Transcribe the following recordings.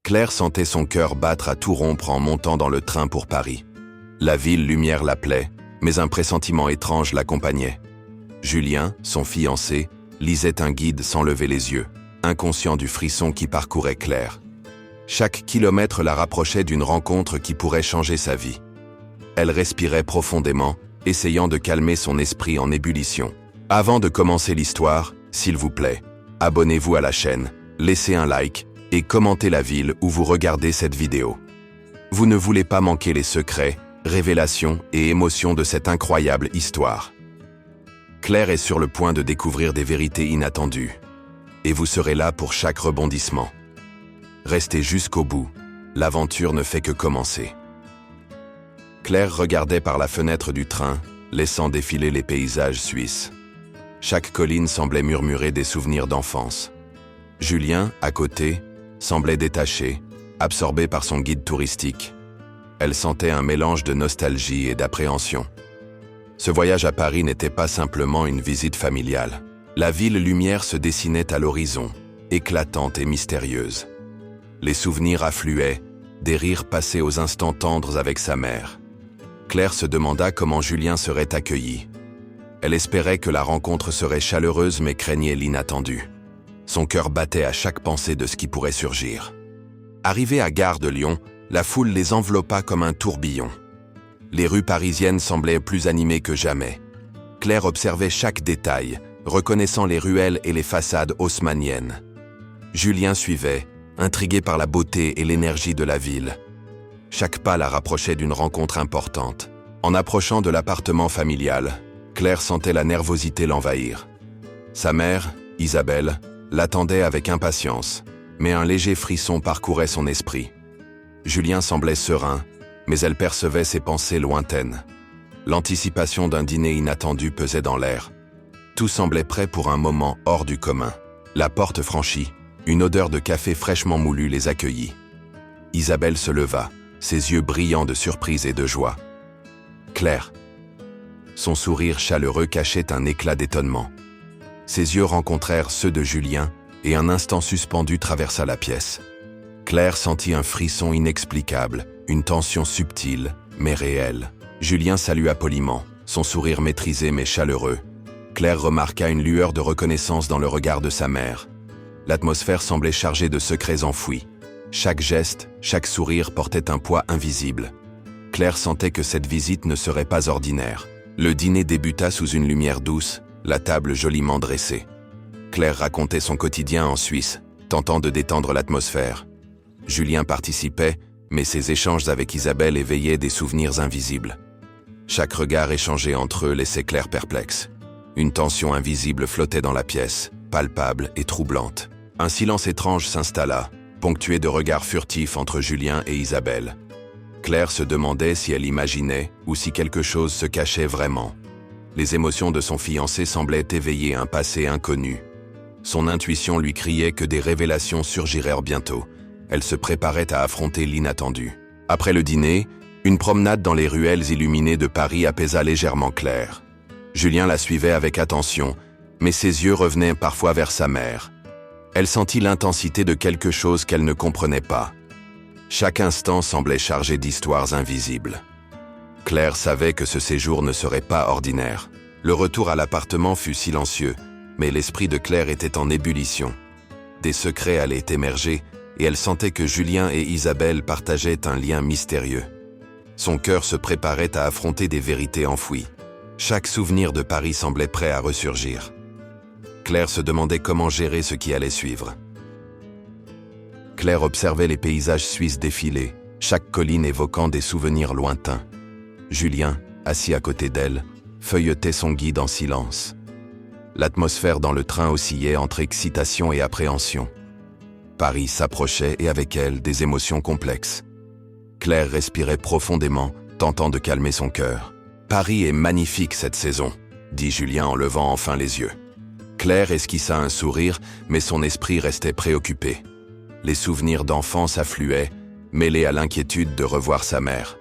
Claire sentait son cœur battre à tout rompre en montant dans le train pour Paris. La ville lumière l'appelait, mais un pressentiment étrange l'accompagnait. Julien, son fiancé, lisait un guide sans lever les yeux, inconscient du frisson qui parcourait Claire. Chaque kilomètre la rapprochait d'une rencontre qui pourrait changer sa vie. Elle respirait profondément, essayant de calmer son esprit en ébullition. Avant de commencer l'histoire, s'il vous plaît, abonnez-vous à la chaîne, laissez un like et commentez la ville où vous regardez cette vidéo. Vous ne voulez pas manquer les secrets, révélations et émotions de cette incroyable histoire. Claire est sur le point de découvrir des vérités inattendues. Et vous serez là pour chaque rebondissement. Restez jusqu'au bout, l'aventure ne fait que commencer. Claire regardait par la fenêtre du train, laissant défiler les paysages suisses. Chaque colline semblait murmurer des souvenirs d'enfance. Julien, à côté, semblait détaché, absorbé par son guide touristique. Elle sentait un mélange de nostalgie et d'appréhension. Ce voyage à Paris n'était pas simplement une visite familiale. La ville lumière se dessinait à l'horizon, éclatante et mystérieuse. Les souvenirs affluaient, des rires passés aux instants tendres avec sa mère. Claire se demanda comment Julien serait accueilli. Elle espérait que la rencontre serait chaleureuse mais craignait l'inattendu. Son cœur battait à chaque pensée de ce qui pourrait surgir. Arrivée à Gare de Lyon, la foule les enveloppa comme un tourbillon. Les rues parisiennes semblaient plus animées que jamais. Claire observait chaque détail, reconnaissant les ruelles et les façades haussmanniennes. Julien suivait, intrigué par la beauté et l'énergie de la ville. Chaque pas la rapprochait d'une rencontre importante. En approchant de l'appartement familial, Claire sentait la nervosité l'envahir. Sa mère, Isabelle, l'attendait avec impatience, mais un léger frisson parcourait son esprit. Julien semblait serein, mais elle percevait ses pensées lointaines. L'anticipation d'un dîner inattendu pesait dans l'air. Tout semblait prêt pour un moment hors du commun. La porte franchie, une odeur de café fraîchement moulu les accueillit. Isabelle se leva, ses yeux brillants de surprise et de joie. Claire. Son sourire chaleureux cachait un éclat d'étonnement. Ses yeux rencontrèrent ceux de Julien, et un instant suspendu traversa la pièce. Claire sentit un frisson inexplicable, une tension subtile, mais réelle. Julien salua poliment, son sourire maîtrisé mais chaleureux. Claire remarqua une lueur de reconnaissance dans le regard de sa mère. L'atmosphère semblait chargée de secrets enfouis. Chaque geste, chaque sourire portait un poids invisible. Claire sentait que cette visite ne serait pas ordinaire. Le dîner débuta sous une lumière douce, la table joliment dressée. Claire racontait son quotidien en Suisse, tentant de détendre l'atmosphère. Julien participait, mais ses échanges avec Isabelle éveillaient des souvenirs invisibles. Chaque regard échangé entre eux laissait Claire perplexe. Une tension invisible flottait dans la pièce, palpable et troublante. Un silence étrange s'installa, ponctué de regards furtifs entre Julien et Isabelle. Claire se demandait si elle imaginait ou si quelque chose se cachait vraiment. Les émotions de son fiancé semblaient éveiller un passé inconnu. Son intuition lui criait que des révélations surgiraient bientôt. Elle se préparait à affronter l'inattendu. Après le dîner, une promenade dans les ruelles illuminées de Paris apaisa légèrement Claire. Julien la suivait avec attention, mais ses yeux revenaient parfois vers sa mère. Elle sentit l'intensité de quelque chose qu'elle ne comprenait pas. Chaque instant semblait chargé d'histoires invisibles. Claire savait que ce séjour ne serait pas ordinaire. Le retour à l'appartement fut silencieux, mais l'esprit de Claire était en ébullition. Des secrets allaient émerger, et elle sentait que Julien et Isabelle partageaient un lien mystérieux. Son cœur se préparait à affronter des vérités enfouies. Chaque souvenir de Paris semblait prêt à ressurgir. Claire se demandait comment gérer ce qui allait suivre. Claire observait les paysages suisses défiler, chaque colline évoquant des souvenirs lointains. Julien, assis à côté d'elle, feuilletait son guide en silence. L'atmosphère dans le train oscillait entre excitation et appréhension. Paris s'approchait et avec elle des émotions complexes. Claire respirait profondément, tentant de calmer son cœur. « Paris est magnifique cette saison », dit Julien en levant enfin les yeux. Claire esquissa un sourire, mais son esprit restait préoccupé. Les souvenirs d'enfance affluaient, mêlés à l'inquiétude de revoir sa mère.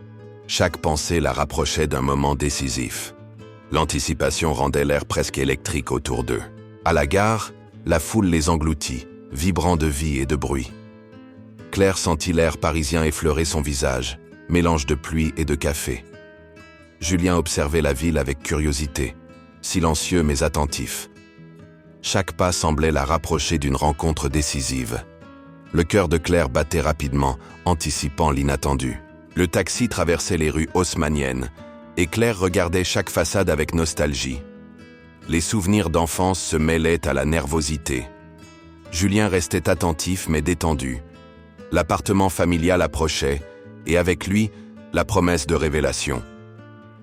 Chaque pensée la rapprochait d'un moment décisif. L'anticipation rendait l'air presque électrique autour d'eux. À la gare, la foule les engloutit, vibrant de vie et de bruit. Claire sentit l'air parisien effleurer son visage, mélange de pluie et de café. Julien observait la ville avec curiosité, silencieux mais attentif. Chaque pas semblait la rapprocher d'une rencontre décisive. Le cœur de Claire battait rapidement, anticipant l'inattendu. Le taxi traversait les rues haussmanniennes, et Claire regardait chaque façade avec nostalgie. Les souvenirs d'enfance se mêlaient à la nervosité. Julien restait attentif mais détendu. L'appartement familial approchait, et avec lui, la promesse de révélation.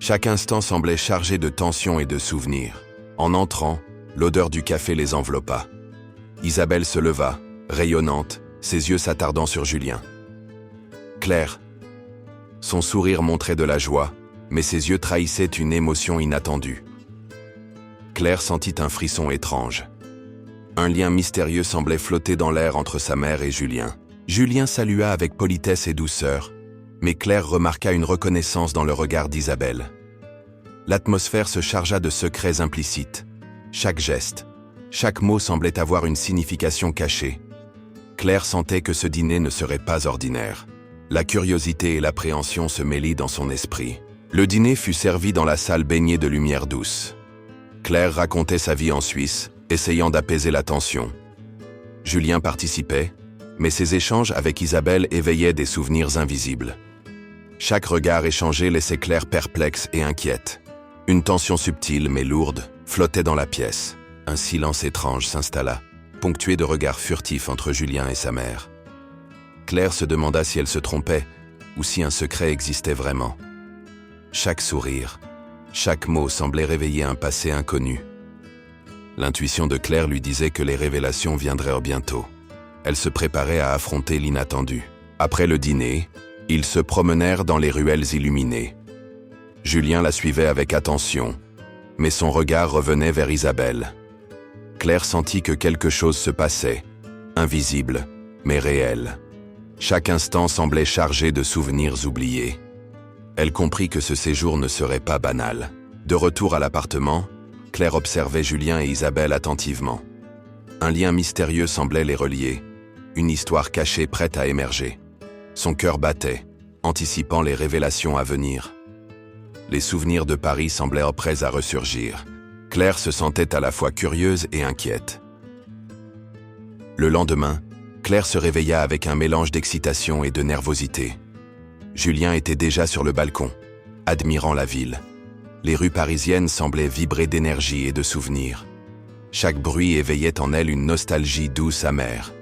Chaque instant semblait chargé de tension et de souvenirs. En entrant, l'odeur du café les enveloppa. Isabelle se leva, rayonnante, ses yeux s'attardant sur Julien. « Claire !» Son sourire montrait de la joie, mais ses yeux trahissaient une émotion inattendue. Claire sentit un frisson étrange. Un lien mystérieux semblait flotter dans l'air entre sa mère et Julien. Julien salua avec politesse et douceur, mais Claire remarqua une reconnaissance dans le regard d'Isabelle. L'atmosphère se chargea de secrets implicites. Chaque geste, chaque mot semblait avoir une signification cachée. Claire sentait que ce dîner ne serait pas ordinaire. La curiosité et l'appréhension se mêlent dans son esprit. Le dîner fut servi dans la salle baignée de lumière douce. Claire racontait sa vie en Suisse, essayant d'apaiser la tension. Julien participait, mais ses échanges avec Isabelle éveillaient des souvenirs invisibles. Chaque regard échangé laissait Claire perplexe et inquiète. Une tension subtile mais lourde flottait dans la pièce. Un silence étrange s'installa, ponctué de regards furtifs entre Julien et sa mère. Claire se demanda si elle se trompait ou si un secret existait vraiment. Chaque sourire, chaque mot semblait réveiller un passé inconnu. L'intuition de Claire lui disait que les révélations viendraient bientôt. Elle se préparait à affronter l'inattendu. Après le dîner, ils se promenèrent dans les ruelles illuminées. Julien la suivait avec attention, mais son regard revenait vers Isabelle. Claire sentit que quelque chose se passait, invisible, mais réel. Chaque instant semblait chargé de souvenirs oubliés. Elle comprit que ce séjour ne serait pas banal. De retour à l'appartement, Claire observait Julien et Isabelle attentivement. Un lien mystérieux semblait les relier, une histoire cachée prête à émerger. Son cœur battait, anticipant les révélations à venir. Les souvenirs de Paris semblaient prêts à ressurgir. Claire se sentait à la fois curieuse et inquiète. Le lendemain, Claire se réveilla avec un mélange d'excitation et de nervosité. Julien était déjà sur le balcon, admirant la ville. Les rues parisiennes semblaient vibrer d'énergie et de souvenirs. Chaque bruit éveillait en elle une nostalgie douce amère.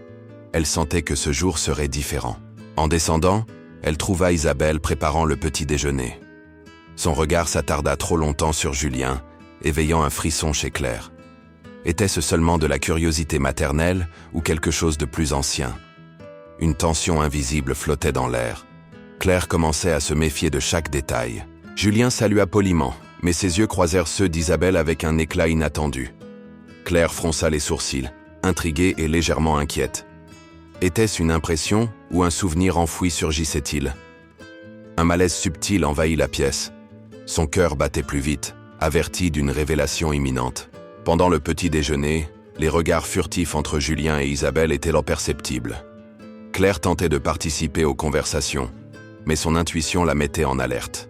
Elle sentait que ce jour serait différent. En descendant, elle trouva Isabelle préparant le petit déjeuner. Son regard s'attarda trop longtemps sur Julien, éveillant un frisson chez Claire. Était-ce seulement de la curiosité maternelle ou quelque chose de plus ancien? Une tension invisible flottait dans l'air. Claire commençait à se méfier de chaque détail. Julien salua poliment, mais ses yeux croisèrent ceux d'Isabelle avec un éclat inattendu. Claire fronça les sourcils, intriguée et légèrement inquiète. Était-ce une impression ou un souvenir enfoui surgissait-il? Un malaise subtil envahit la pièce. Son cœur battait plus vite, averti d'une révélation imminente. Pendant le petit déjeuner, les regards furtifs entre Julien et Isabelle étaient perceptibles. Claire tentait de participer aux conversations, mais son intuition la mettait en alerte.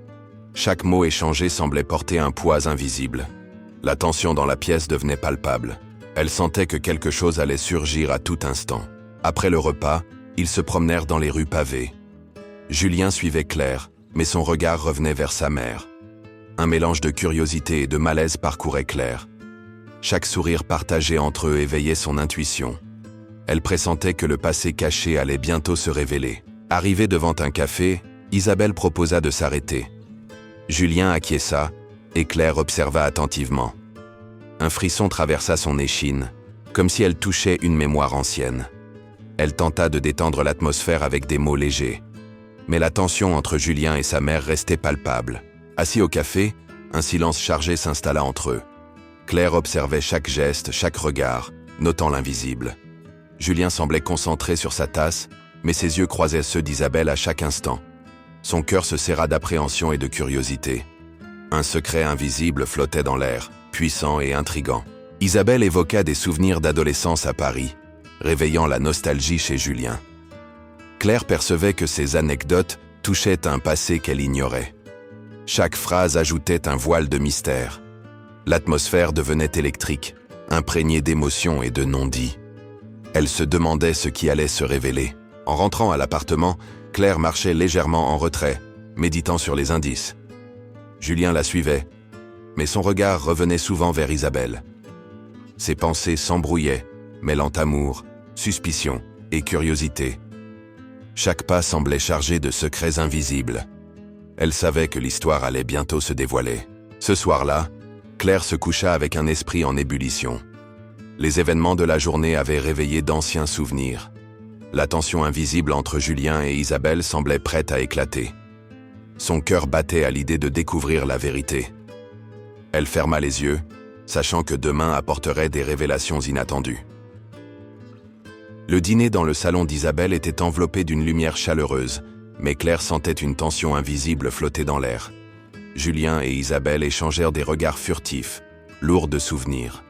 Chaque mot échangé semblait porter un poids invisible. La tension dans la pièce devenait palpable. Elle sentait que quelque chose allait surgir à tout instant. Après le repas, ils se promenèrent dans les rues pavées. Julien suivait Claire, mais son regard revenait vers sa mère. Un mélange de curiosité et de malaise parcourait Claire. Chaque sourire partagé entre eux éveillait son intuition. Elle pressentait que le passé caché allait bientôt se révéler. Arrivée devant un café, Isabelle proposa de s'arrêter. Julien acquiesça, et Claire observa attentivement. Un frisson traversa son échine, comme si elle touchait une mémoire ancienne. Elle tenta de détendre l'atmosphère avec des mots légers. Mais la tension entre Julien et sa mère restait palpable. Assis au café, un silence chargé s'installa entre eux. Claire observait chaque geste, chaque regard, notant l'invisible. Julien semblait concentré sur sa tasse, mais ses yeux croisaient ceux d'Isabelle à chaque instant. Son cœur se serra d'appréhension et de curiosité. Un secret invisible flottait dans l'air, puissant et intrigant. Isabelle évoqua des souvenirs d'adolescence à Paris, réveillant la nostalgie chez Julien. Claire percevait que ces anecdotes touchaient à un passé qu'elle ignorait. Chaque phrase ajoutait un voile de mystère. L'atmosphère devenait électrique, imprégnée d'émotions et de non-dits. Elle se demandait ce qui allait se révéler. En rentrant à l'appartement, Claire marchait légèrement en retrait, méditant sur les indices. Julien la suivait, mais son regard revenait souvent vers Isabelle. Ses pensées s'embrouillaient, mêlant amour, suspicion et curiosité. Chaque pas semblait chargé de secrets invisibles. Elle savait que l'histoire allait bientôt se dévoiler. Ce soir-là, Claire se coucha avec un esprit en ébullition. Les événements de la journée avaient réveillé d'anciens souvenirs. La tension invisible entre Julien et Isabelle semblait prête à éclater. Son cœur battait à l'idée de découvrir la vérité. Elle ferma les yeux, sachant que demain apporterait des révélations inattendues. Le dîner dans le salon d'Isabelle était enveloppé d'une lumière chaleureuse, mais Claire sentait une tension invisible flotter dans l'air. Julien et Isabelle échangèrent des regards furtifs, lourds de souvenirs.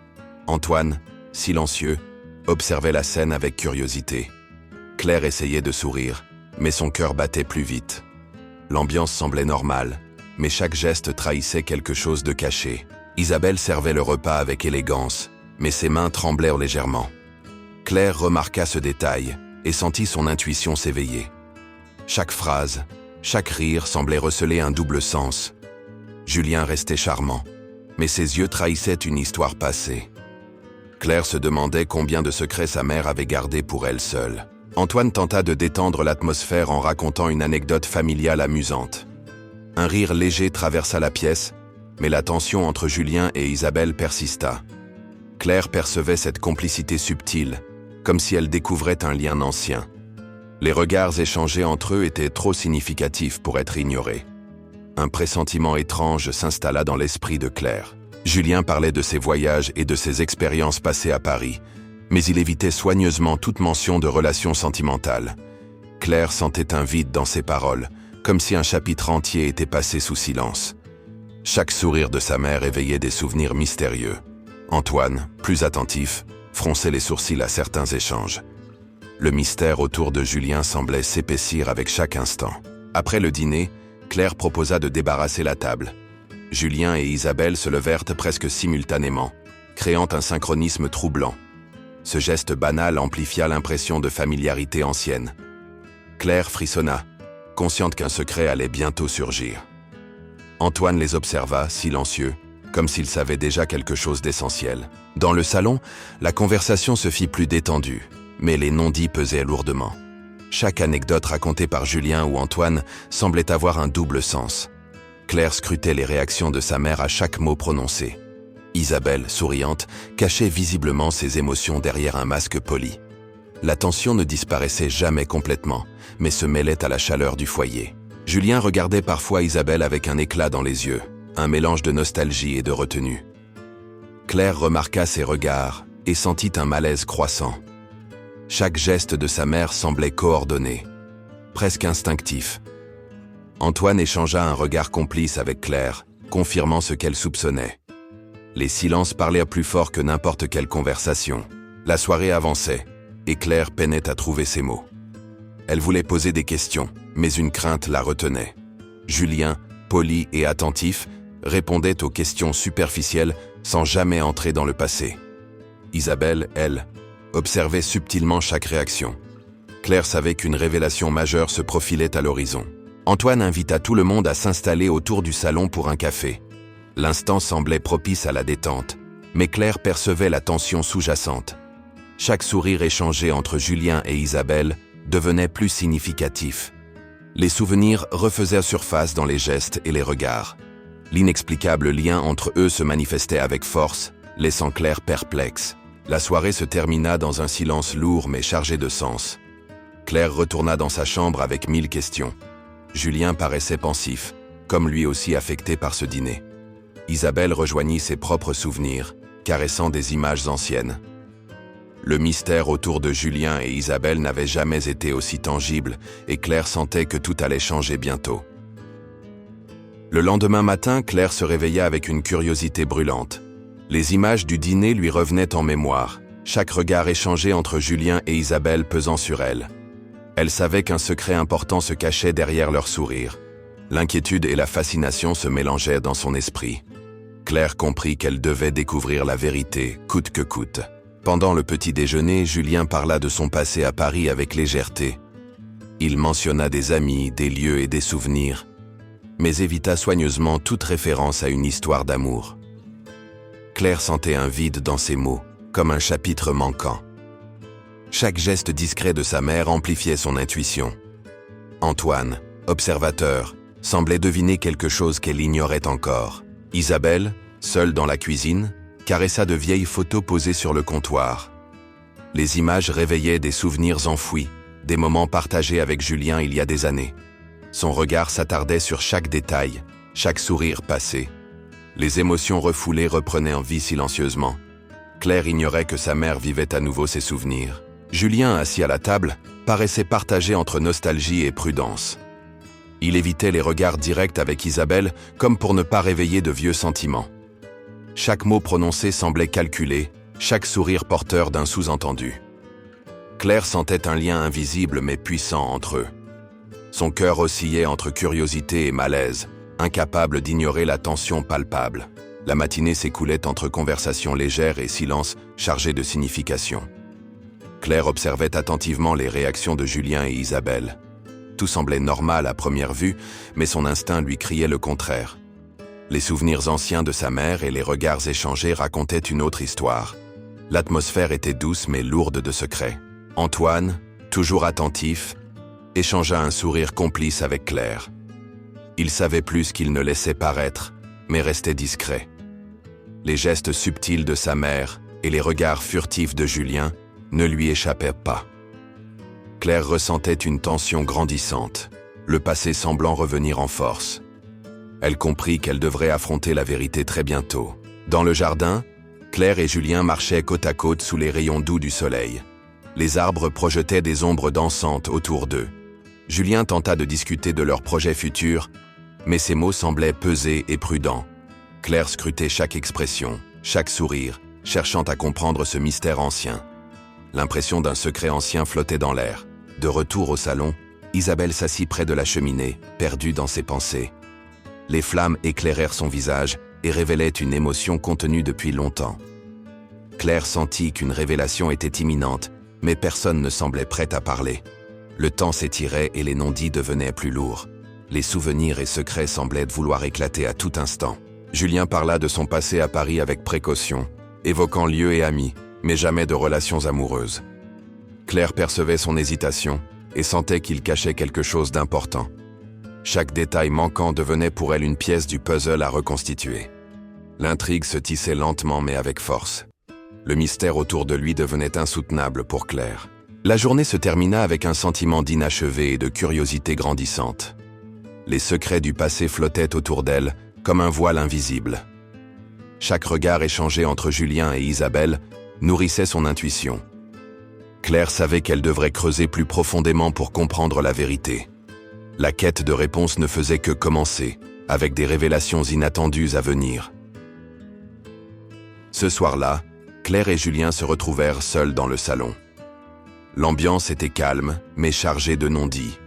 Antoine, silencieux, observait la scène avec curiosité. Claire essayait de sourire, mais son cœur battait plus vite. L'ambiance semblait normale, mais chaque geste trahissait quelque chose de caché. Isabelle servait le repas avec élégance, mais ses mains tremblèrent légèrement. Claire remarqua ce détail et sentit son intuition s'éveiller. Chaque phrase, chaque rire semblait receler un double sens. Julien restait charmant, mais ses yeux trahissaient une histoire passée. Claire se demandait combien de secrets sa mère avait gardés pour elle seule. Antoine tenta de détendre l'atmosphère en racontant une anecdote familiale amusante. Un rire léger traversa la pièce, mais la tension entre Julien et Isabelle persista. Claire percevait cette complicité subtile, comme si elle découvrait un lien ancien. Les regards échangés entre eux étaient trop significatifs pour être ignorés. Un pressentiment étrange s'installa dans l'esprit de Claire. Julien parlait de ses voyages et de ses expériences passées à Paris, mais il évitait soigneusement toute mention de relations sentimentales. Claire sentait un vide dans ses paroles, comme si un chapitre entier était passé sous silence. Chaque sourire de sa mère éveillait des souvenirs mystérieux. Antoine, plus attentif, fronçait les sourcils à certains échanges. Le mystère autour de Julien semblait s'épaissir avec chaque instant. Après le dîner, Claire proposa de débarrasser la table. Julien et Isabelle se levèrent presque simultanément, créant un synchronisme troublant. Ce geste banal amplifia l'impression de familiarité ancienne. Claire frissonna, consciente qu'un secret allait bientôt surgir. Antoine les observa, silencieux, comme s'il savait déjà quelque chose d'essentiel. Dans le salon, la conversation se fit plus détendue, mais les non-dits pesaient lourdement. Chaque anecdote racontée par Julien ou Antoine semblait avoir un double sens. Claire scrutait les réactions de sa mère à chaque mot prononcé. Isabelle, souriante, cachait visiblement ses émotions derrière un masque poli. La tension ne disparaissait jamais complètement, mais se mêlait à la chaleur du foyer. Julien regardait parfois Isabelle avec un éclat dans les yeux, un mélange de nostalgie et de retenue. Claire remarqua ses regards et sentit un malaise croissant. Chaque geste de sa mère semblait coordonné, presque instinctif. Antoine échangea un regard complice avec Claire, confirmant ce qu'elle soupçonnait. Les silences parlaient plus fort que n'importe quelle conversation. La soirée avançait, et Claire peinait à trouver ses mots. Elle voulait poser des questions, mais une crainte la retenait. Julien, poli et attentif, répondait aux questions superficielles sans jamais entrer dans le passé. Isabelle, elle, observait subtilement chaque réaction. Claire savait qu'une révélation majeure se profilait à l'horizon. Antoine invita tout le monde à s'installer autour du salon pour un café. L'instant semblait propice à la détente, mais Claire percevait la tension sous-jacente. Chaque sourire échangé entre Julien et Isabelle devenait plus significatif. Les souvenirs refaisaient surface dans les gestes et les regards. L'inexplicable lien entre eux se manifestait avec force, laissant Claire perplexe. La soirée se termina dans un silence lourd mais chargé de sens. Claire retourna dans sa chambre avec 1000 questions. Julien paraissait pensif, comme lui aussi affecté par ce dîner. Isabelle rejoignit ses propres souvenirs, caressant des images anciennes. Le mystère autour de Julien et Isabelle n'avait jamais été aussi tangible et Claire sentait que tout allait changer bientôt. Le lendemain matin, Claire se réveilla avec une curiosité brûlante. Les images du dîner lui revenaient en mémoire, chaque regard échangé entre Julien et Isabelle pesant sur elle. Elle savait qu'un secret important se cachait derrière leur sourire. L'inquiétude et la fascination se mélangeaient dans son esprit. Claire comprit qu'elle devait découvrir la vérité, coûte que coûte. Pendant le petit déjeuner, Julien parla de son passé à Paris avec légèreté. Il mentionna des amis, des lieux et des souvenirs, mais évita soigneusement toute référence à une histoire d'amour. Claire sentait un vide dans ses mots, comme un chapitre manquant. Chaque geste discret de sa mère amplifiait son intuition. Antoine, observateur, semblait deviner quelque chose qu'elle ignorait encore. Isabelle, seule dans la cuisine, caressa de vieilles photos posées sur le comptoir. Les images réveillaient des souvenirs enfouis, des moments partagés avec Julien il y a des années. Son regard s'attardait sur chaque détail, chaque sourire passé. Les émotions refoulées reprenaient en vie silencieusement. Claire ignorait que sa mère vivait à nouveau ses souvenirs. Julien, assis à la table, paraissait partagé entre nostalgie et prudence. Il évitait les regards directs avec Isabelle, comme pour ne pas réveiller de vieux sentiments. Chaque mot prononcé semblait calculé, chaque sourire porteur d'un sous-entendu. Claire sentait un lien invisible mais puissant entre eux. Son cœur oscillait entre curiosité et malaise, incapable d'ignorer la tension palpable. La matinée s'écoulait entre conversations légères et silences chargés de signification. Claire observait attentivement les réactions de Julien et Isabelle. Tout semblait normal à première vue, mais son instinct lui criait le contraire. Les souvenirs anciens de sa mère et les regards échangés racontaient une autre histoire. L'atmosphère était douce mais lourde de secrets. Antoine, toujours attentif, échangea un sourire complice avec Claire. Il savait plus qu'il ne laissait paraître, mais restait discret. Les gestes subtils de sa mère et les regards furtifs de Julien ne lui échappaient pas. Claire ressentait une tension grandissante, le passé semblant revenir en force. Elle comprit qu'elle devrait affronter la vérité très bientôt. Dans le jardin, Claire et Julien marchaient côte à côte sous les rayons doux du soleil. Les arbres projetaient des ombres dansantes autour d'eux. Julien tenta de discuter de leurs projets futurs, mais ses mots semblaient pesés et prudents. Claire scrutait chaque expression, chaque sourire, cherchant à comprendre ce mystère ancien. L'impression d'un secret ancien flottait dans l'air. De retour au salon, Isabelle s'assit près de la cheminée, perdue dans ses pensées. Les flammes éclairèrent son visage et révélaient une émotion contenue depuis longtemps. Claire sentit qu'une révélation était imminente, mais personne ne semblait prêt à parler. Le temps s'étirait et les non-dits devenaient plus lourds. Les souvenirs et secrets semblaient vouloir éclater à tout instant. Julien parla de son passé à Paris avec précaution, évoquant lieux et amis, mais jamais de relations amoureuses. Claire percevait son hésitation et sentait qu'il cachait quelque chose d'important. Chaque détail manquant devenait pour elle une pièce du puzzle à reconstituer. L'intrigue se tissait lentement mais avec force. Le mystère autour de lui devenait insoutenable pour Claire. La journée se termina avec un sentiment d'inachevé et de curiosité grandissante. Les secrets du passé flottaient autour d'elle, comme un voile invisible. Chaque regard échangé entre Julien et Isabelle nourrissait son intuition. Claire savait qu'elle devrait creuser plus profondément pour comprendre la vérité. La quête de réponse ne faisait que commencer, avec des révélations inattendues à venir. Ce soir-là, Claire et Julien se retrouvèrent seuls dans le salon. L'ambiance était calme, mais chargée de non-dits.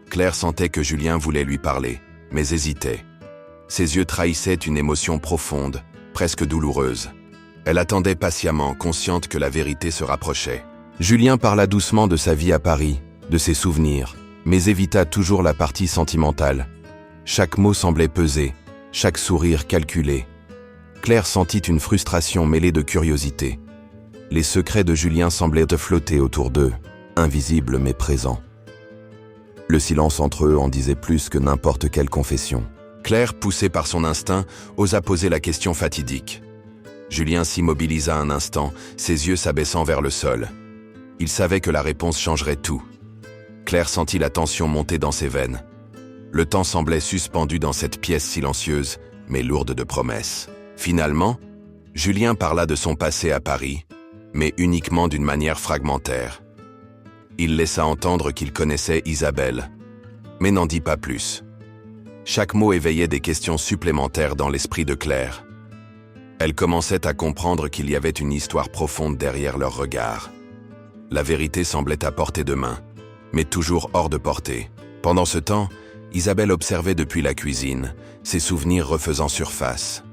Claire sentait que Julien voulait lui parler, mais hésitait. Ses yeux trahissaient une émotion profonde, presque douloureuse. Elle attendait patiemment, consciente que la vérité se rapprochait. Julien parla doucement de sa vie à Paris, de ses souvenirs, mais évita toujours la partie sentimentale. Chaque mot semblait peser, chaque sourire calculé. Claire sentit une frustration mêlée de curiosité. Les secrets de Julien semblaient flotter autour d'eux, invisibles mais présents. Le silence entre eux en disait plus que n'importe quelle confession. Claire, poussée par son instinct, osa poser la question fatidique. Julien s'immobilisa un instant, ses yeux s'abaissant vers le sol. Il savait que la réponse changerait tout. Claire sentit la tension monter dans ses veines. Le temps semblait suspendu dans cette pièce silencieuse, mais lourde de promesses. Finalement, Julien parla de son passé à Paris, mais uniquement d'une manière fragmentaire. Il laissa entendre qu'il connaissait Isabelle, mais n'en dit pas plus. Chaque mot éveillait des questions supplémentaires dans l'esprit de Claire. Elle commençait à comprendre qu'il y avait une histoire profonde derrière leurs regards. La vérité semblait à portée de main, mais toujours hors de portée. Pendant ce temps, Isabelle observait depuis la cuisine, ses souvenirs refaisant surface.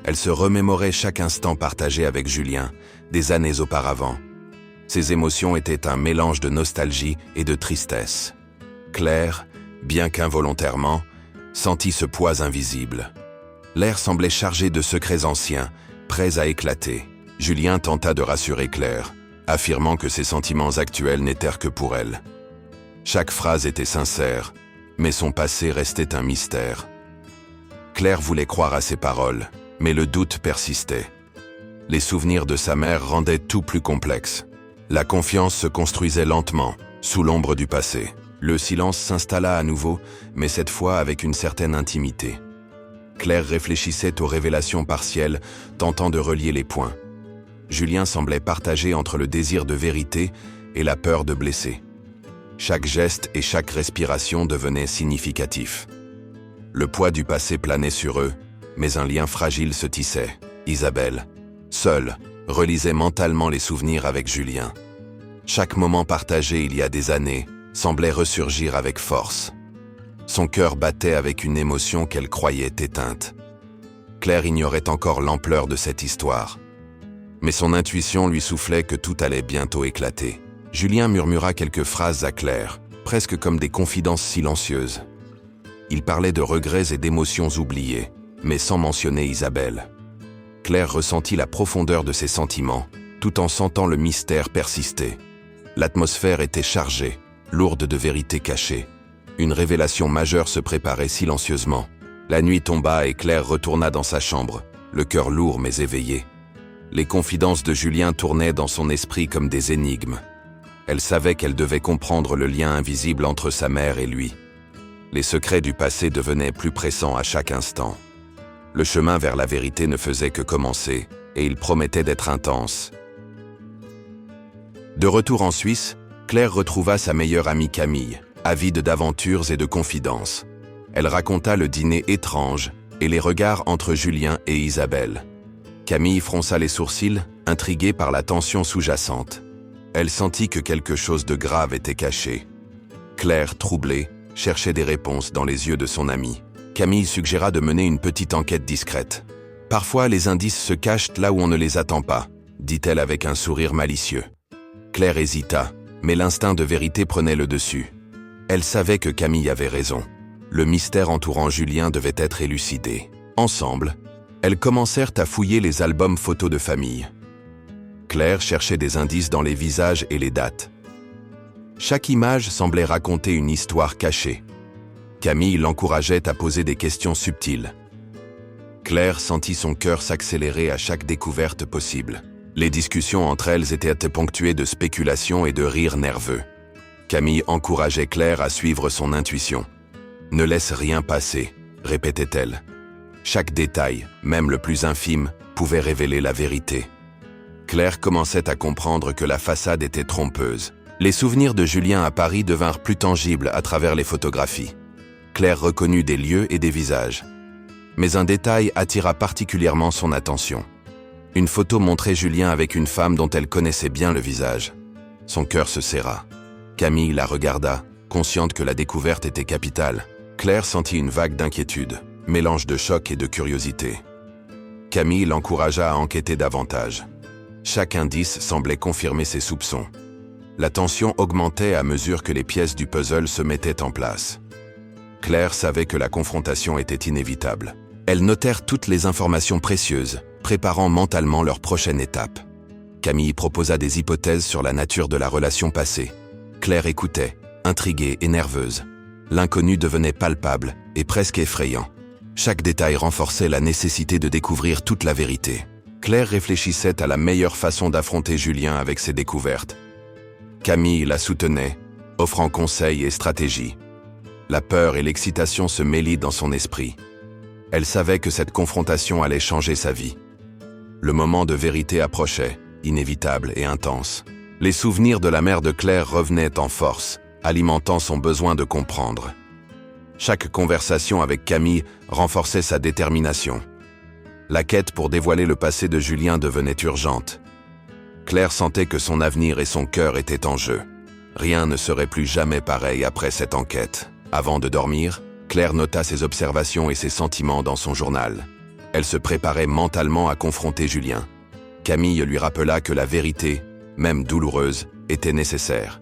Elle se remémorait chaque instant partagé avec Julien, des années auparavant. Ses émotions étaient un mélange de nostalgie et de tristesse. Claire, bien qu'involontairement, sentit ce poids invisible. L'air semblait chargé de secrets anciens, prêts à éclater. Julien tenta de rassurer Claire, affirmant que ses sentiments actuels n'étaient que pour elle. Chaque phrase était sincère, mais son passé restait un mystère. Claire voulait croire à ses paroles, mais le doute persistait. Les souvenirs de sa mère rendaient tout plus complexe. La confiance se construisait lentement, sous l'ombre du passé. Le silence s'installa à nouveau, mais cette fois avec une certaine intimité. Claire réfléchissait aux révélations partielles, tentant de relier les points. Julien semblait partagé entre le désir de vérité et la peur de blesser. Chaque geste et chaque respiration devenaient significatifs. Le poids du passé planait sur eux, mais un lien fragile se tissait. Isabelle, seule, relisait mentalement les souvenirs avec Julien. Chaque moment partagé il y a des années semblait ressurgir avec force. Son cœur battait avec une émotion qu'elle croyait éteinte. Claire ignorait encore l'ampleur de cette histoire. Mais son intuition lui soufflait que tout allait bientôt éclater. Julien murmura quelques phrases à Claire, presque comme des confidences silencieuses. Il parlait de regrets et d'émotions oubliées, mais sans mentionner Isabelle. Claire ressentit la profondeur de ses sentiments, tout en sentant le mystère persister. L'atmosphère était chargée, lourde de vérités cachées. Une révélation majeure se préparait silencieusement. La nuit tomba et Claire retourna dans sa chambre, le cœur lourd mais éveillé. Les confidences de Julien tournaient dans son esprit comme des énigmes. Elle savait qu'elle devait comprendre le lien invisible entre sa mère et lui. Les secrets du passé devenaient plus pressants à chaque instant. Le chemin vers la vérité ne faisait que commencer, et il promettait d'être intense. De retour en Suisse, Claire retrouva sa meilleure amie Camille, avide d'aventures et de confidences. Elle raconta le dîner étrange et les regards entre Julien et Isabelle. Camille fronça les sourcils, intriguée par la tension sous-jacente. Elle sentit que quelque chose de grave était caché. Claire, troublée, cherchait des réponses dans les yeux de son amie. Camille suggéra de mener une petite enquête discrète. « Parfois, les indices se cachent là où on ne les attend pas », dit-elle avec un sourire malicieux. Claire hésita, mais l'instinct de vérité prenait le dessus. Elle savait que Camille avait raison. Le mystère entourant Julien devait être élucidé. Ensemble, elles commencèrent à fouiller les albums photos de famille. Claire cherchait des indices dans les visages et les dates. Chaque image semblait raconter une histoire cachée. Camille l'encourageait à poser des questions subtiles. Claire sentit son cœur s'accélérer à chaque découverte possible. Les discussions entre elles étaient ponctuées de spéculations et de rires nerveux. Camille encourageait Claire à suivre son intuition. « Ne laisse rien passer », répétait-elle. Chaque détail, même le plus infime, pouvait révéler la vérité. Claire commençait à comprendre que la façade était trompeuse. Les souvenirs de Julien à Paris devinrent plus tangibles à travers les photographies. Claire reconnut des lieux et des visages. Mais un détail attira particulièrement son attention. Une photo montrait Julien avec une femme dont elle connaissait bien le visage. Son cœur se serra. Camille la regarda, consciente que la découverte était capitale. Claire sentit une vague d'inquiétude, mélange de choc et de curiosité. Camille l'encouragea à enquêter davantage. Chaque indice semblait confirmer ses soupçons. La tension augmentait à mesure que les pièces du puzzle se mettaient en place. Claire savait que la confrontation était inévitable. Elles notèrent toutes les informations précieuses, préparant mentalement leur prochaine étape. Camille proposa des hypothèses sur la nature de la relation passée. Claire écoutait, intriguée et nerveuse. L'inconnu devenait palpable et presque effrayant. Chaque détail renforçait la nécessité de découvrir toute la vérité. Claire réfléchissait à la meilleure façon d'affronter Julien avec ses découvertes. Camille la soutenait, offrant conseils et stratégies. La peur et l'excitation se mêlaient dans son esprit. Elle savait que cette confrontation allait changer sa vie. Le moment de vérité approchait, inévitable et intense. Les souvenirs de la mère de Claire revenaient en force, alimentant son besoin de comprendre. Chaque conversation avec Camille renforçait sa détermination. La quête pour dévoiler le passé de Julien devenait urgente. Claire sentait que son avenir et son cœur étaient en jeu. Rien ne serait plus jamais pareil après cette enquête. Avant de dormir, Claire nota ses observations et ses sentiments dans son journal. Elle se préparait mentalement à confronter Julien. Camille lui rappela que la vérité, même douloureuse, était nécessaire.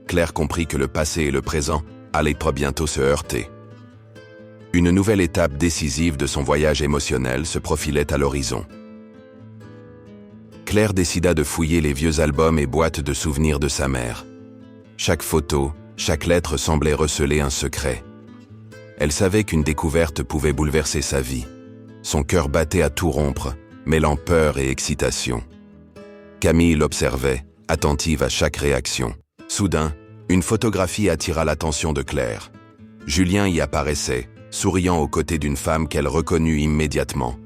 Claire comprit que le passé et le présent allaient bientôt se heurter. Une nouvelle étape décisive de son voyage émotionnel se profilait à l'horizon. Claire décida de fouiller les vieux albums et boîtes de souvenirs de sa mère. Chaque photo, chaque lettre semblait receler un secret. Elle savait qu'une découverte pouvait bouleverser sa vie. Son cœur battait à tout rompre, mêlant peur et excitation. Camille l'observait, attentive à chaque réaction. Soudain, une photographie attira l'attention de Claire. Julien y apparaissait, souriant aux côtés d'une femme qu'elle reconnut immédiatement.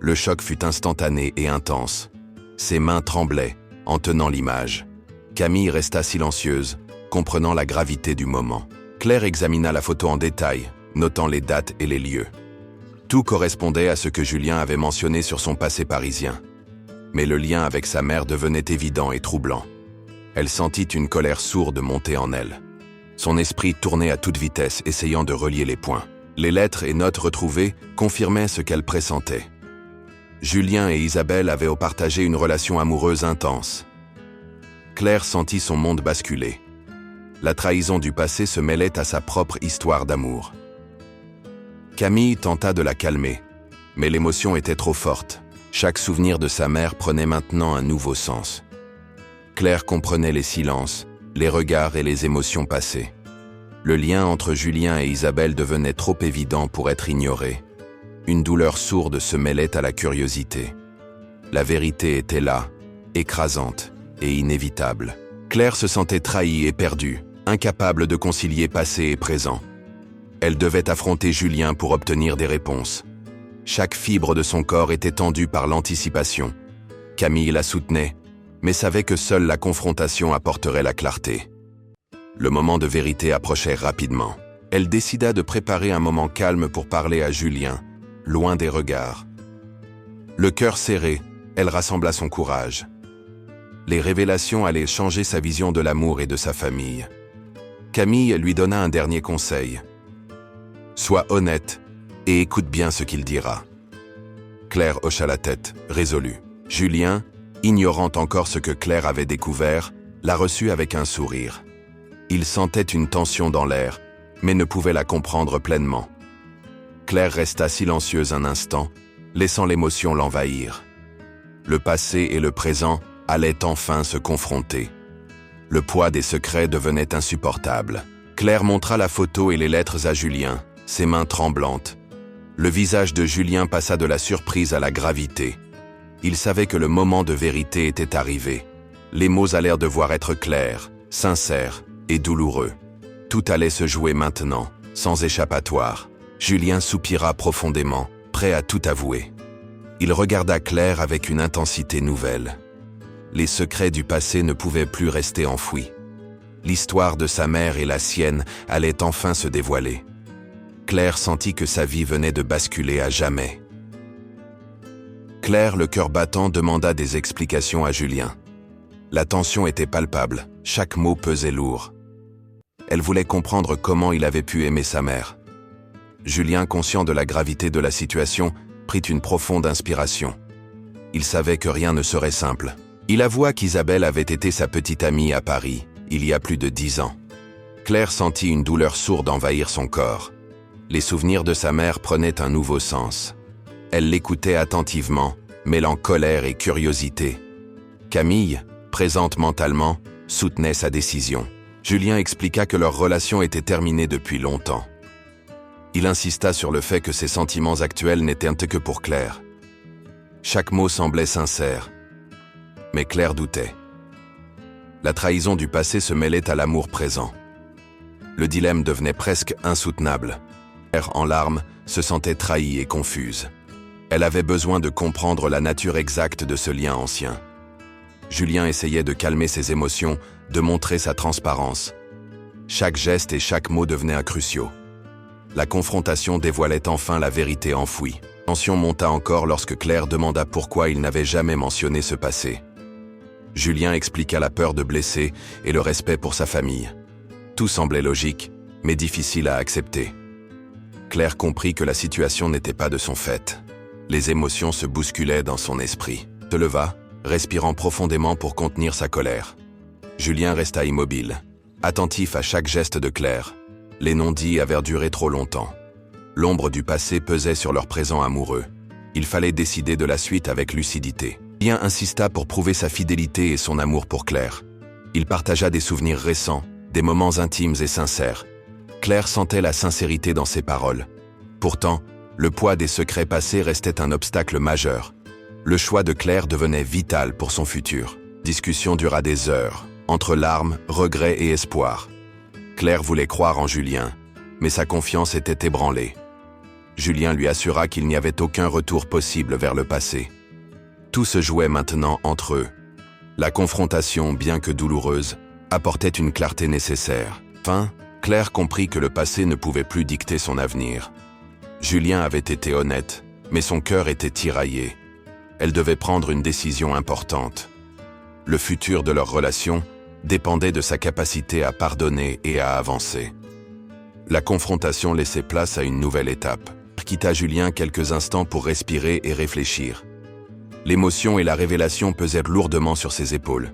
Le choc fut instantané et intense. Ses mains tremblaient, en tenant l'image. Camille resta silencieuse, comprenant la gravité du moment. Claire examina la photo en détail, notant les dates et les lieux. Tout correspondait à ce que Julien avait mentionné sur son passé parisien. Mais le lien avec sa mère devenait évident et troublant. Elle sentit une colère sourde monter en elle. Son esprit tournait à toute vitesse, essayant de relier les points. Les lettres et notes retrouvées confirmaient ce qu'elle pressentait. Julien et Isabelle avaient partagé une relation amoureuse intense. Claire sentit son monde basculer. La trahison du passé se mêlait à sa propre histoire d'amour. Camille tenta de la calmer, mais l'émotion était trop forte. Chaque souvenir de sa mère prenait maintenant un nouveau sens. Claire comprenait les silences, les regards et les émotions passées. Le lien entre Julien et Isabelle devenait trop évident pour être ignoré. Une douleur sourde se mêlait à la curiosité. La vérité était là, écrasante et inévitable. Claire se sentait trahie et perdue, incapable de concilier passé et présent. Elle devait affronter Julien pour obtenir des réponses. Chaque fibre de son corps était tendue par l'anticipation. Camille la soutenait, mais savait que seule la confrontation apporterait la clarté. Le moment de vérité approchait rapidement. Elle décida de préparer un moment calme pour parler à Julien, loin des regards. Le cœur serré, elle rassembla son courage. Les révélations allaient changer sa vision de l'amour et de sa famille. Camille lui donna un dernier conseil. « Sois honnête et écoute bien ce qu'il dira. » Claire hocha la tête, résolue. Julien, ignorant encore ce que Claire avait découvert, la reçut avec un sourire. Il sentait une tension dans l'air, mais ne pouvait la comprendre pleinement. Claire resta silencieuse un instant, laissant l'émotion l'envahir. Le passé et le présent allaient enfin se confronter. Le poids des secrets devenait insupportable. Claire montra la photo et les lettres à Julien, ses mains tremblantes. Le visage de Julien passa de la surprise à la gravité. Il savait que le moment de vérité était arrivé. Les mots allèrent devoir être clairs, sincères et douloureux. Tout allait se jouer maintenant, sans échappatoire. Julien soupira profondément, prêt à tout avouer. Il regarda Claire avec une intensité nouvelle. Les secrets du passé ne pouvaient plus rester enfouis. L'histoire de sa mère et la sienne allait enfin se dévoiler. Claire sentit que sa vie venait de basculer à jamais. Claire, le cœur battant, demanda des explications à Julien. La tension était palpable, chaque mot pesait lourd. Elle voulait comprendre comment il avait pu aimer sa mère. Julien, conscient de la gravité de la situation, prit une profonde inspiration. Il savait que rien ne serait simple. Il avoua qu'Isabelle avait été sa petite amie à Paris, il y a plus de 10 ans. Claire sentit une douleur sourde envahir son corps. Les souvenirs de sa mère prenaient un nouveau sens. Elle l'écoutait attentivement, mêlant colère et curiosité. Camille, présente mentalement, soutenait sa décision. Julien expliqua que leur relation était terminée depuis longtemps. Il insista sur le fait que ses sentiments actuels n'étaient que pour Claire. Chaque mot semblait sincère, mais Claire doutait. La trahison du passé se mêlait à l'amour présent. Le dilemme devenait presque insoutenable. Claire, en larmes, se sentait trahie et confuse. Elle avait besoin de comprendre la nature exacte de ce lien ancien. Julien essayait de calmer ses émotions, de montrer sa transparence. Chaque geste et chaque mot devenaient cruciaux. La confrontation dévoilait enfin la vérité enfouie. La tension monta encore lorsque Claire demanda pourquoi il n'avait jamais mentionné ce passé. Julien expliqua la peur de blesser et le respect pour sa famille. Tout semblait logique, mais difficile à accepter. Claire comprit que la situation n'était pas de son fait. Les émotions se bousculaient dans son esprit. Se leva, respirant profondément pour contenir sa colère. Julien resta immobile, attentif à chaque geste de Claire. Les non-dits avaient duré trop longtemps. L'ombre du passé pesait sur leur présent amoureux. Il fallait décider de la suite avec lucidité. Julien insista pour prouver sa fidélité et son amour pour Claire. Il partagea des souvenirs récents, des moments intimes et sincères. Claire sentait la sincérité dans ses paroles. Pourtant, le poids des secrets passés restait un obstacle majeur. Le choix de Claire devenait vital pour son futur. La discussion dura des heures, entre larmes, regrets et espoir. Claire voulait croire en Julien, mais sa confiance était ébranlée. Julien lui assura qu'il n'y avait aucun retour possible vers le passé. Tout se jouait maintenant entre eux. La confrontation, bien que douloureuse, apportait une clarté nécessaire. Enfin, Claire comprit que le passé ne pouvait plus dicter son avenir. Julien avait été honnête, mais son cœur était tiraillé. Elle devait prendre une décision importante. Le futur de leur relation dépendait de sa capacité à pardonner et à avancer. La confrontation laissait place à une nouvelle étape. Elle quitta Julien quelques instants pour respirer et réfléchir. L'émotion et la révélation pesaient lourdement sur ses épaules.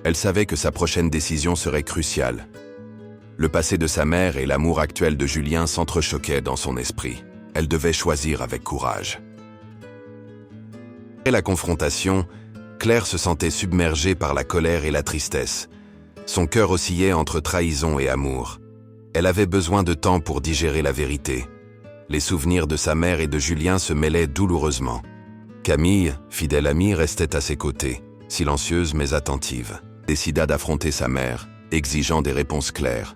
Elle savait que sa prochaine décision serait cruciale. Le passé de sa mère et l'amour actuel de Julien s'entrechoquaient dans son esprit. Elle devait choisir avec courage. Après la confrontation, Claire se sentait submergée par la colère et la tristesse. Son cœur oscillait entre trahison et amour. Elle avait besoin de temps pour digérer la vérité. Les souvenirs de sa mère et de Julien se mêlaient douloureusement. Camille, fidèle amie, restait à ses côtés, silencieuse mais attentive. Décida d'affronter sa mère, exigeant des réponses claires.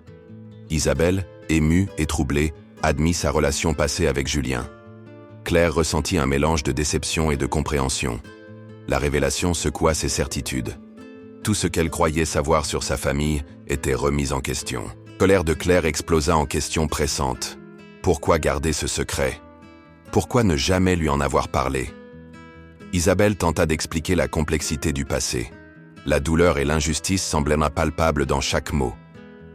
Isabelle, émue et troublée, admit sa relation passée avec Julien. Claire ressentit un mélange de déception et de compréhension. La révélation secoua ses certitudes. Tout ce qu'elle croyait savoir sur sa famille était remis en question. La colère de Claire explosa en questions pressantes. Pourquoi garder ce secret? Pourquoi ne jamais lui en avoir parlé? Isabelle tenta d'expliquer la complexité du passé. La douleur et l'injustice semblaient impalpables dans chaque mot.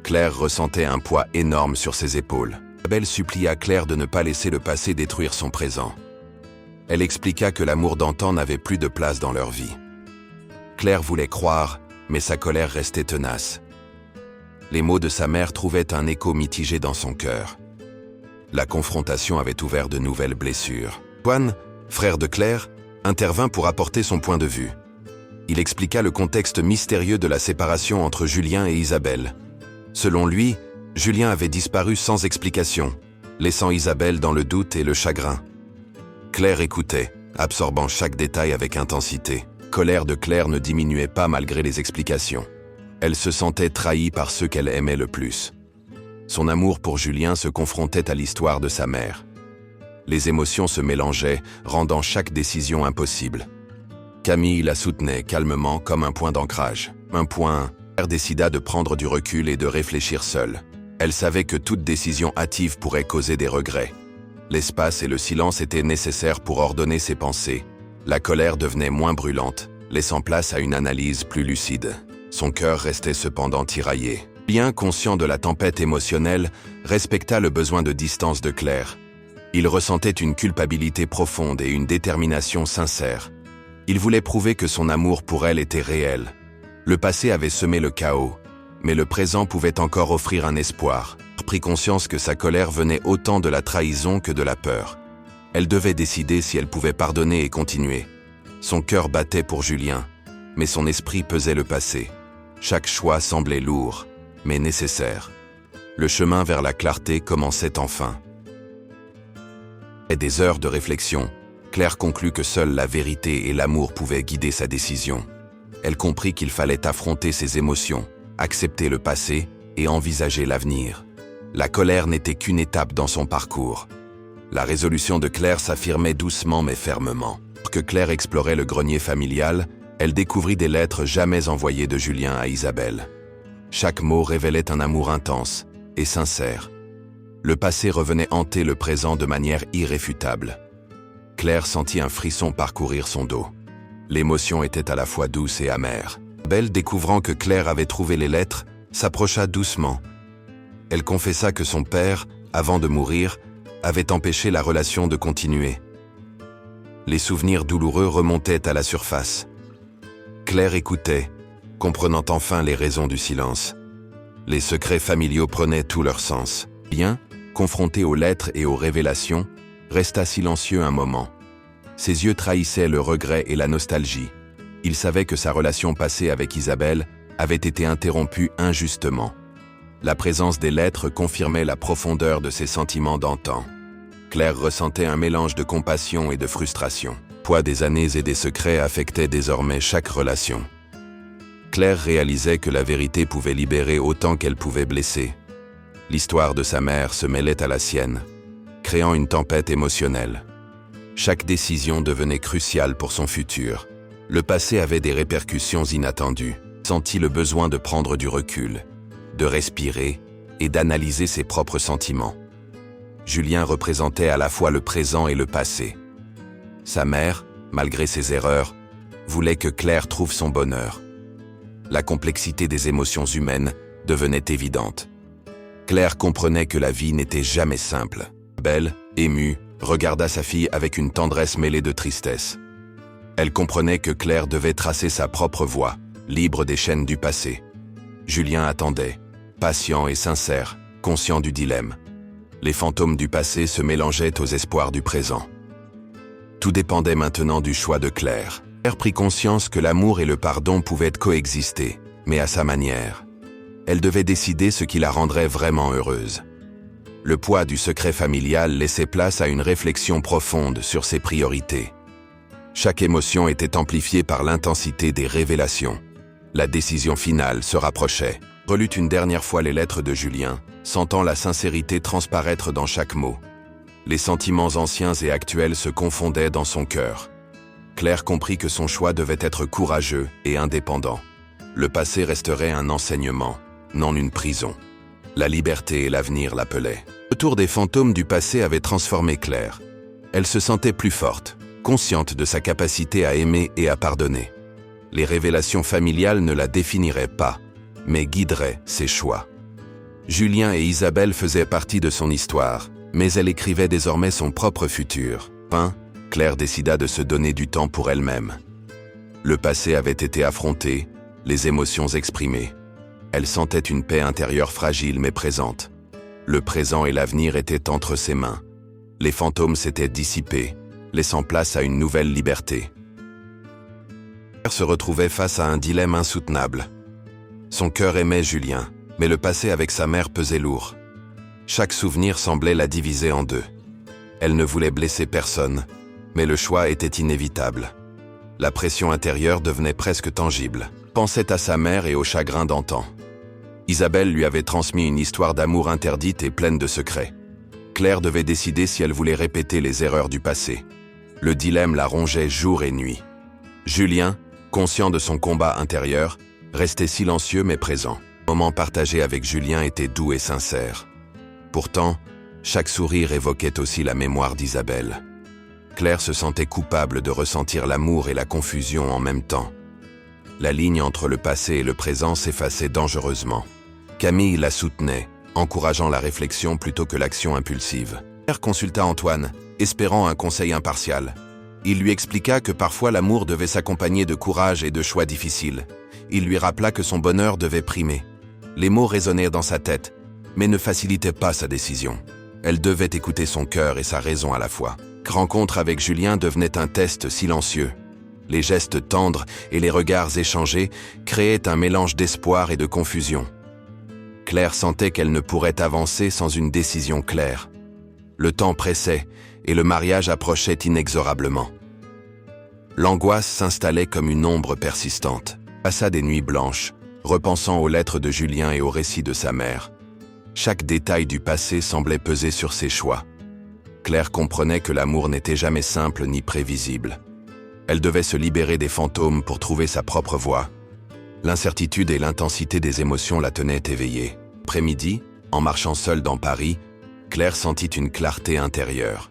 Claire ressentait un poids énorme sur ses épaules. Isabelle supplia Claire de ne pas laisser le passé détruire son présent. Elle expliqua que l'amour d'antan n'avait plus de place dans leur vie. Claire voulait croire, mais sa colère restait tenace. Les mots de sa mère trouvaient un écho mitigé dans son cœur. La confrontation avait ouvert de nouvelles blessures. Juan, frère de Claire, intervint pour apporter son point de vue. Il expliqua le contexte mystérieux de la séparation entre Julien et Isabelle. Selon lui, Julien avait disparu sans explication, laissant Isabelle dans le doute et le chagrin. Claire écoutait, absorbant chaque détail avec intensité. La colère de Claire ne diminuait pas malgré les explications. Elle se sentait trahie par ceux qu'elle aimait le plus. Son amour pour Julien se confrontait à l'histoire de sa mère. Les émotions se mélangeaient, rendant chaque décision impossible. Camille la soutenait calmement comme un point d'ancrage. Un point, Claire décida de prendre du recul et de réfléchir seule. Elle savait que toute décision hâtive pourrait causer des regrets. L'espace et le silence étaient nécessaires pour ordonner ses pensées. La colère devenait moins brûlante, laissant place à une analyse plus lucide. Son cœur restait cependant tiraillé. Bien conscient de la tempête émotionnelle, respecta le besoin de distance de Claire. Il ressentait une culpabilité profonde et une détermination sincère. Il voulait prouver que son amour pour elle était réel. Le passé avait semé le chaos, mais le présent pouvait encore offrir un espoir. Elle prit conscience que sa colère venait autant de la trahison que de la peur. Elle devait décider si elle pouvait pardonner et continuer. Son cœur battait pour Julien, mais son esprit pesait le passé. Chaque choix semblait lourd, mais nécessaire. Le chemin vers la clarté commençait enfin. Après des heures de réflexion, Claire conclut que seule la vérité et l'amour pouvaient guider sa décision. Elle comprit qu'il fallait affronter ses émotions, accepter le passé et envisager l'avenir. La colère n'était qu'une étape dans son parcours. La résolution de Claire s'affirmait doucement mais fermement. Alors que Claire explorait le grenier familial, elle découvrit des lettres jamais envoyées de Julien à Isabelle. Chaque mot révélait un amour intense et sincère. Le passé revenait hanter le présent de manière irréfutable. Claire sentit un frisson parcourir son dos. L'émotion était à la fois douce et amère. Isabelle, découvrant que Claire avait trouvé les lettres, s'approcha doucement. Elle confessa que son père, avant de mourir, avait empêché la relation de continuer. Les souvenirs douloureux remontaient à la surface. Claire écoutait, comprenant enfin les raisons du silence. Les secrets familiaux prenaient tout leur sens. Julien, confronté aux lettres et aux révélations, resta silencieux un moment. Ses yeux trahissaient le regret et la nostalgie. Il savait que sa relation passée avec Isabelle avait été interrompue injustement. La présence des lettres confirmait la profondeur de ses sentiments d'antan. Claire ressentait un mélange de compassion et de frustration. Le poids des années et des secrets affectait désormais chaque relation. Claire réalisait que la vérité pouvait libérer autant qu'elle pouvait blesser. L'histoire de sa mère se mêlait à la sienne, créant une tempête émotionnelle. Chaque décision devenait cruciale pour son futur. Le passé avait des répercussions inattendues. Il sentit le besoin de prendre du recul, de respirer et d'analyser ses propres sentiments. Julien représentait à la fois le présent et le passé. Sa mère, malgré ses erreurs, voulait que Claire trouve son bonheur. La complexité des émotions humaines devenait évidente. Claire comprenait que la vie n'était jamais simple. Belle, émue, regarda sa fille avec une tendresse mêlée de tristesse. Elle comprenait que Claire devait tracer sa propre voie, libre des chaînes du passé. Julien attendait, patient et sincère, conscient du dilemme. Les fantômes du passé se mélangeaient aux espoirs du présent. Tout dépendait maintenant du choix de Claire. Claire prit conscience que l'amour et le pardon pouvaient coexister, mais à sa manière. Elle devait décider ce qui la rendrait vraiment heureuse. Le poids du secret familial laissait place à une réflexion profonde sur ses priorités. Chaque émotion était amplifiée par l'intensité des révélations. La décision finale se rapprochait. Relut une dernière fois les lettres de Julien, sentant la sincérité transparaître dans chaque mot. Les sentiments anciens et actuels se confondaient dans son cœur. Claire comprit que son choix devait être courageux et indépendant. Le passé resterait un enseignement, non une prison. La liberté et l'avenir l'appelaient. Le retour des fantômes du passé avait transformé Claire. Elle se sentait plus forte, consciente de sa capacité à aimer et à pardonner. Les révélations familiales ne la définiraient pas, mais guideraient ses choix. Julien et Isabelle faisaient partie de son histoire, mais elle écrivait désormais son propre futur. Claire décida de se donner du temps pour elle-même. Le passé avait été affronté, les émotions exprimées. Elle sentait une paix intérieure fragile mais présente. Le présent et l'avenir étaient entre ses mains. Les fantômes s'étaient dissipés, laissant place à une nouvelle liberté. Claire se retrouvait face à un dilemme insoutenable. Son cœur aimait Julien, mais le passé avec sa mère pesait lourd. Chaque souvenir semblait la diviser en deux. Elle ne voulait blesser personne, mais le choix était inévitable. La pression intérieure devenait presque tangible. Pensait à sa mère et au chagrin d'antan. Isabelle lui avait transmis une histoire d'amour interdite et pleine de secrets. Claire devait décider si elle voulait répéter les erreurs du passé. Le dilemme la rongeait jour et nuit. Julien, conscient de son combat intérieur, restait silencieux mais présent. Le moment partagé avec Julien était doux et sincère. Pourtant, chaque sourire évoquait aussi la mémoire d'Isabelle. Claire se sentait coupable de ressentir l'amour et la confusion en même temps. La ligne entre le passé et le présent s'effaçait dangereusement. Camille la soutenait, encourageant la réflexion plutôt que l'action impulsive. Claire consulta Antoine, espérant un conseil impartial. Il lui expliqua que parfois l'amour devait s'accompagner de courage et de choix difficiles. Il lui rappela que son bonheur devait primer. Les mots résonnèrent dans sa tête, mais ne facilitaient pas sa décision. Elle devait écouter son cœur et sa raison à la fois. La rencontre avec Julien devenait un test silencieux. Les gestes tendres et les regards échangés créaient un mélange d'espoir et de confusion. Claire sentait qu'elle ne pourrait avancer sans une décision claire. Le temps pressait et le mariage approchait inexorablement. L'angoisse s'installait comme une ombre persistante. Elle passa des nuits blanches, repensant aux lettres de Julien et aux récits de sa mère. Chaque détail du passé semblait peser sur ses choix. Claire comprenait que l'amour n'était jamais simple ni prévisible. Elle devait se libérer des fantômes pour trouver sa propre voie. L'incertitude et l'intensité des émotions la tenaient éveillée. Après-midi, en marchant seule dans Paris, Claire sentit une clarté intérieure.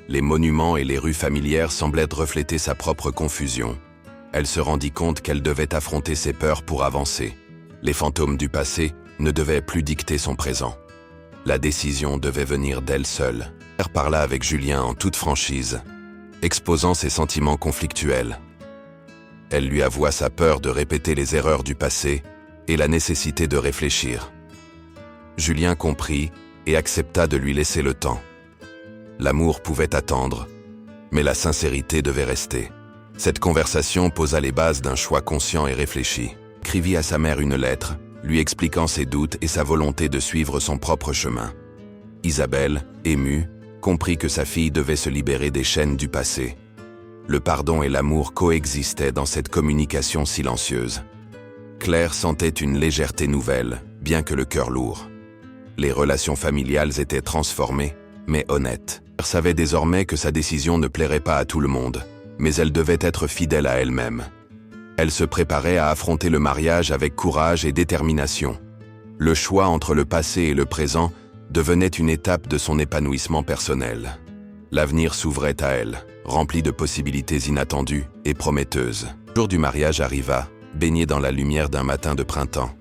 Les monuments et les rues familières semblaient refléter sa propre confusion. Elle se rendit compte qu'elle devait affronter ses peurs pour avancer. Les fantômes du passé ne devaient plus dicter son présent. La décision devait venir d'elle seule. Claire parla avec Julien en toute franchise, exposant ses sentiments conflictuels. Elle lui avoua sa peur de répéter les erreurs du passé et la nécessité de réfléchir. Julien comprit et accepta de lui laisser le temps. L'amour pouvait attendre, mais la sincérité devait rester. Cette conversation posa les bases d'un choix conscient et réfléchi. Il écrivit à sa mère une lettre, lui expliquant ses doutes et sa volonté de suivre son propre chemin. Isabelle, émue, comprit que sa fille devait se libérer des chaînes du passé. Le pardon et l'amour coexistaient dans cette communication silencieuse. Claire sentait une légèreté nouvelle, bien que le cœur lourd. Les relations familiales étaient transformées, mais honnêtes. Elle savait désormais que sa décision ne plairait pas à tout le monde, mais elle devait être fidèle à elle-même. Elle se préparait à affronter le mariage avec courage et détermination. Le choix entre le passé et le présent devenait une étape de son épanouissement personnel. L'avenir s'ouvrait à elle, rempli de possibilités inattendues et prometteuses. Le jour du mariage arriva, baigné dans la lumière d'un matin de printemps.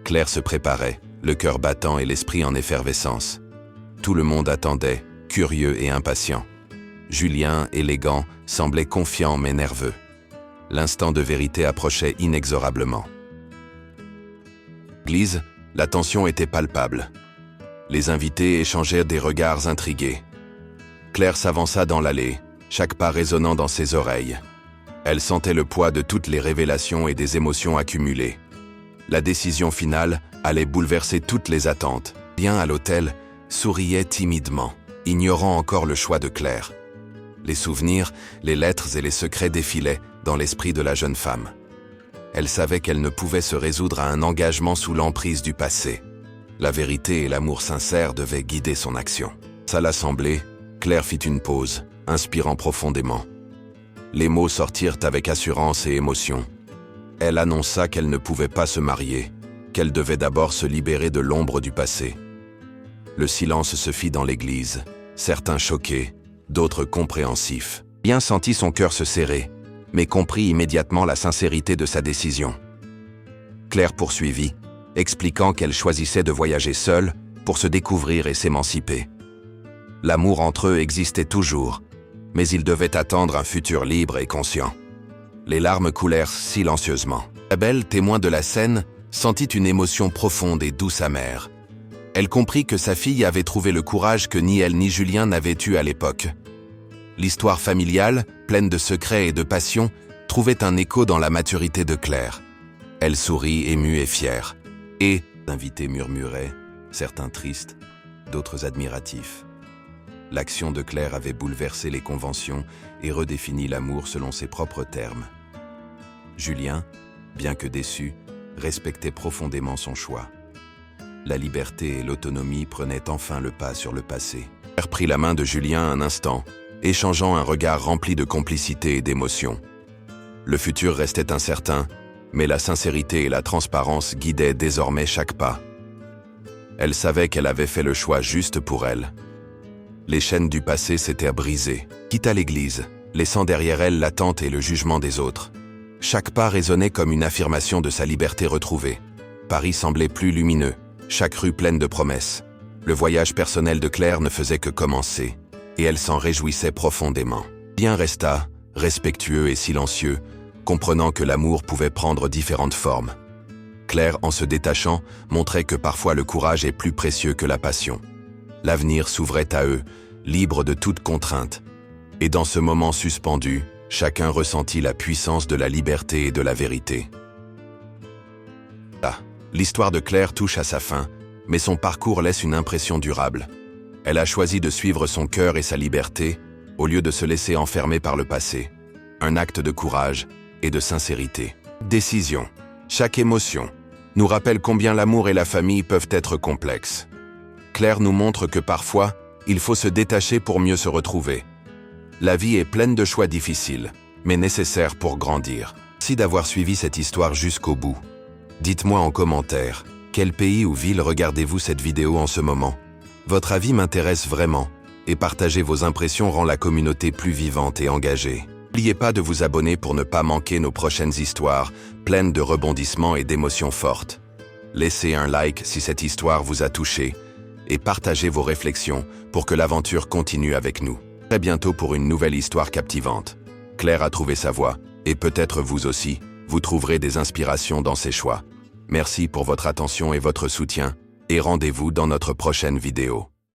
Claire se préparait, le cœur battant et l'esprit en effervescence. Tout le monde attendait, curieux et impatient. Julien, élégant, semblait confiant mais nerveux. L'instant de vérité approchait inexorablement. L'église, la tension était palpable. Les invités échangèrent des regards intrigués. Claire s'avança dans l'allée, chaque pas résonnant dans ses oreilles. Elle sentait le poids de toutes les révélations et des émotions accumulées. La décision finale allait bouleverser toutes les attentes. Julien, à l'hôtel, souriait timidement, ignorant encore le choix de Claire. Les souvenirs, les lettres et les secrets défilaient dans l'esprit de la jeune femme. Elle savait qu'elle ne pouvait se résoudre à un engagement sous l'emprise du passé. La vérité et l'amour sincère devaient guider son action. À l'assemblée, Claire fit une pause, inspirant profondément. Les mots sortirent avec assurance et émotion. Elle annonça qu'elle ne pouvait pas se marier, qu'elle devait d'abord se libérer de l'ombre du passé. Le silence se fit dans l'église, certains choqués, d'autres compréhensifs. Julien sentit son cœur se serrer, mais comprit immédiatement la sincérité de sa décision. Claire poursuivit, expliquant qu'elle choisissait de voyager seule pour se découvrir et s'émanciper. L'amour entre eux existait toujours, mais ils devaient attendre un futur libre et conscient. Les larmes coulèrent silencieusement. Isabelle, témoin de la scène, sentit une émotion profonde et douce amère. Elle comprit que sa fille avait trouvé le courage que ni elle ni Julien n'avaient eu à l'époque. L'histoire familiale, pleine de secrets et de passion, trouvait un écho dans la maturité de Claire. Elle sourit, émue et fière. Et l'invité murmurait, certains tristes, d'autres admiratifs. L'action de Claire avait bouleversé les conventions et redéfini l'amour selon ses propres termes. Julien, bien que déçu, respectait profondément son choix. La liberté et l'autonomie prenaient enfin le pas sur le passé. Claire prit la main de Julien un instant, échangeant un regard rempli de complicité et d'émotion. Le futur restait incertain, mais la sincérité et la transparence guidaient désormais chaque pas. Elle savait qu'elle avait fait le choix juste pour elle. Les chaînes du passé s'étaient brisées, quitta l'église, laissant derrière elle l'attente et le jugement des autres. Chaque pas résonnait comme une affirmation de sa liberté retrouvée. Paris semblait plus lumineux, chaque rue pleine de promesses. Le voyage personnel de Claire ne faisait que commencer, et elle s'en réjouissait profondément. Julien resta, respectueux et silencieux, comprenant que l'amour pouvait prendre différentes formes. Claire, en se détachant, montrait que parfois le courage est plus précieux que la passion. L'avenir s'ouvrait à eux, libre de toute contrainte. Et dans ce moment suspendu, chacun ressentit la puissance de la liberté et de la vérité. Là, l'histoire de Claire touche à sa fin, mais son parcours laisse une impression durable. Elle a choisi de suivre son cœur et sa liberté, au lieu de se laisser enfermer par le passé. Un acte de courage et de sincérité. Décision. Chaque émotion nous rappelle combien l'amour et la famille peuvent être complexes. Claire nous montre que parfois, il faut se détacher pour mieux se retrouver. La vie est pleine de choix difficiles, mais nécessaires pour grandir. Merci d'avoir suivi cette histoire jusqu'au bout. Dites-moi en commentaire, quel pays ou ville regardez-vous cette vidéo en ce moment? Votre avis m'intéresse vraiment, et partager vos impressions rend la communauté plus vivante et engagée. N'oubliez pas de vous abonner pour ne pas manquer nos prochaines histoires, pleines de rebondissements et d'émotions fortes. Laissez un like si cette histoire vous a touché et partagez vos réflexions pour que l'aventure continue avec nous. À très bientôt pour une nouvelle histoire captivante. Claire a trouvé sa voie, et peut-être vous aussi, vous trouverez des inspirations dans ses choix. Merci pour votre attention et votre soutien, et rendez-vous dans notre prochaine vidéo.